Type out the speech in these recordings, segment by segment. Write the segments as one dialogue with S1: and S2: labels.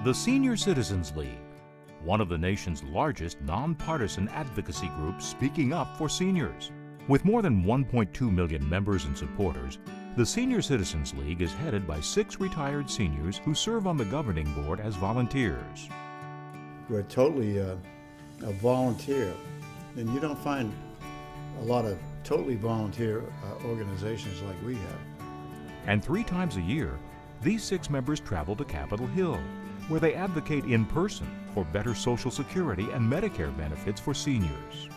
S1: The Senior Citizens League, one of the nation's largest nonpartisan advocacy groups speaking up for seniors. With more than 1.2 million members and supporters, the Senior Citizens League is headed by 6 retired seniors who serve on the governing board as volunteers.
S2: We're totally a volunteer, and you don't find a lot of totally volunteer organizations like we have.
S1: And 3 times a year, these 6 members travel to Capitol Hill, where they advocate in person for better Social Security and Medicare benefits for seniors.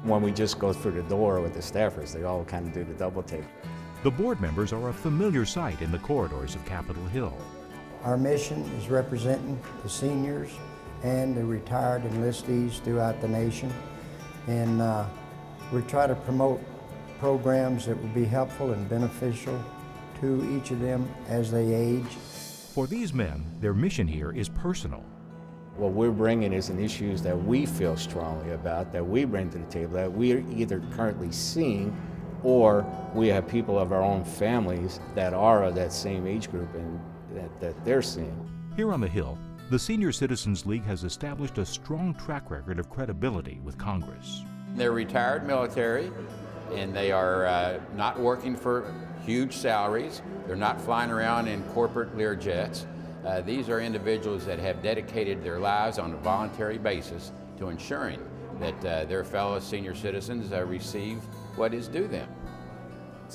S3: When we just go through the door with the staffers, they all kind of do the double take.
S1: The board members are a familiar sight in the corridors of Capitol Hill.
S4: Our mission is representing the seniors and the retired enlistees throughout the nation. And we try to promote programs that will be helpful and beneficial to each of them as they age.
S1: For these men, their mission here is personal.
S3: What we're bringing is an issues that we feel strongly about, that we bring to the table, that we're either currently seeing or we have people of our own families that are of that same age group and that they're seeing.
S1: Here on the Hill, the Senior Citizens League has established a strong track record of credibility with Congress.
S5: They're retired military, and they are not working for huge salaries. They're not flying around in corporate Learjets. These are individuals that have dedicated their lives on a voluntary basis to ensuring that their fellow senior citizens receive what is due them.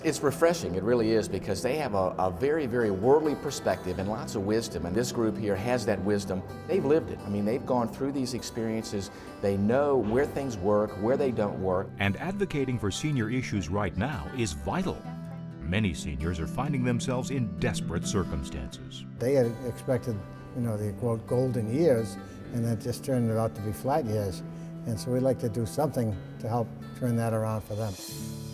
S6: It's refreshing, it really is, because they have a very, very worldly perspective and lots of wisdom, and this group here has that wisdom. They've lived it. I mean, they've gone through these experiences. They know where things work, where they don't work. And
S1: advocating for senior issues right now is vital. Many seniors are finding themselves in desperate circumstances.
S7: They had expected, the quote golden years, and that just turned out to be flat years. And so we'd like to do something to help turn that around for them.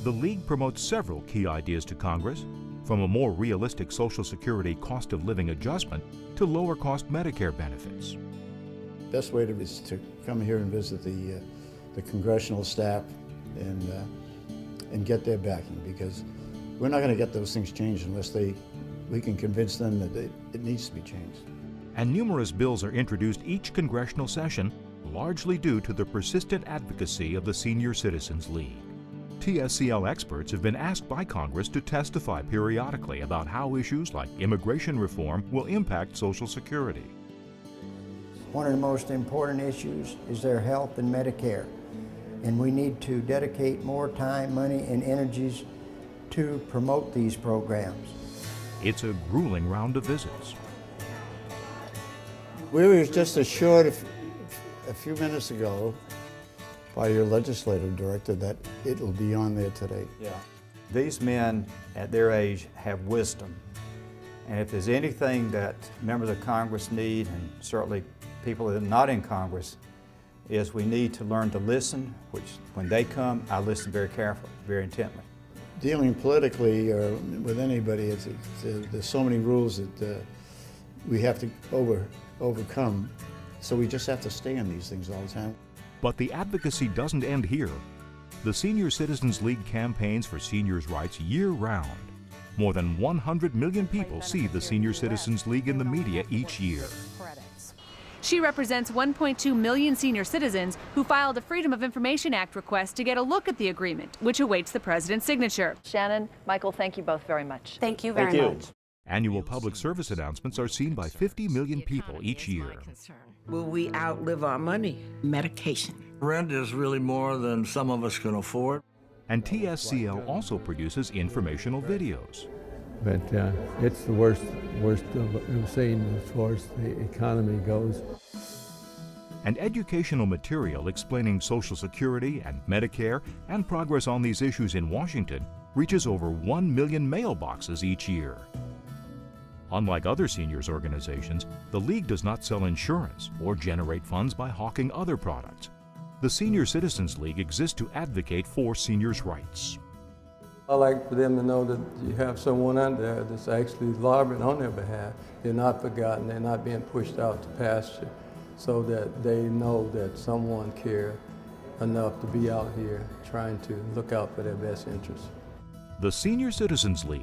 S1: The League promotes several key ideas to Congress, from a more realistic Social Security cost of living adjustment to lower cost Medicare benefits.
S2: Best way is to come here and visit the congressional staff and get their backing, because we're not going to get those things changed unless we can convince them that it needs to be changed.
S1: And numerous bills are introduced each congressional session, largely due to the persistent advocacy of the Senior Citizens League. TSCL experts have been asked by Congress to testify periodically about how issues like immigration reform will impact Social Security.
S4: One of the most important issues is their health and Medicare, and we need to dedicate more time, money, and energies to promote these programs.
S1: It's a grueling round of visits.
S2: We were just assured a few minutes ago by your legislative director that it'll be on there today.
S8: Yeah. These men at their age have wisdom. And if there's anything that members of Congress need, and certainly people that are not in Congress, is we need to learn to listen, which when they come, I listen very carefully, very intently.
S2: Dealing politically or with anybody, there's so many rules that we have to overcome. So we just have to stay on these things all the time.
S1: But the advocacy doesn't end here. The Senior Citizens League campaigns for seniors' rights year-round. More than 100 million people see the Senior Citizens League in the media each year.
S9: She represents 1.2 million senior citizens who filed a Freedom of Information Act request to get a look at the agreement, which awaits the president's signature.
S10: Shannon, Michael, thank you both very much.
S11: Thank you very much.
S1: Annual public service announcements are seen by 50 million people each year.
S12: Will we outlive our money?
S11: Medication.
S13: Rent is really more than some of us can afford.
S1: And TSCL also produces informational videos.
S14: But it's the worst of seeing as far as the economy goes.
S1: And educational material explaining Social Security and Medicare and progress on these issues in Washington reaches over 1 million mailboxes each year. Unlike other seniors organizations, the League does not sell insurance or generate funds by hawking other products. The Senior Citizens League exists to advocate for seniors' rights.
S15: I like for them to know that you have someone out there that's actually lobbying on their behalf. They're not forgotten, they're not being pushed out to pasture, so that they know that someone cares enough to be out here trying to look out for their best interests.
S1: The Senior Citizens League,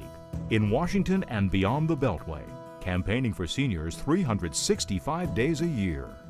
S1: in Washington and beyond the Beltway, campaigning for seniors 365 days a year.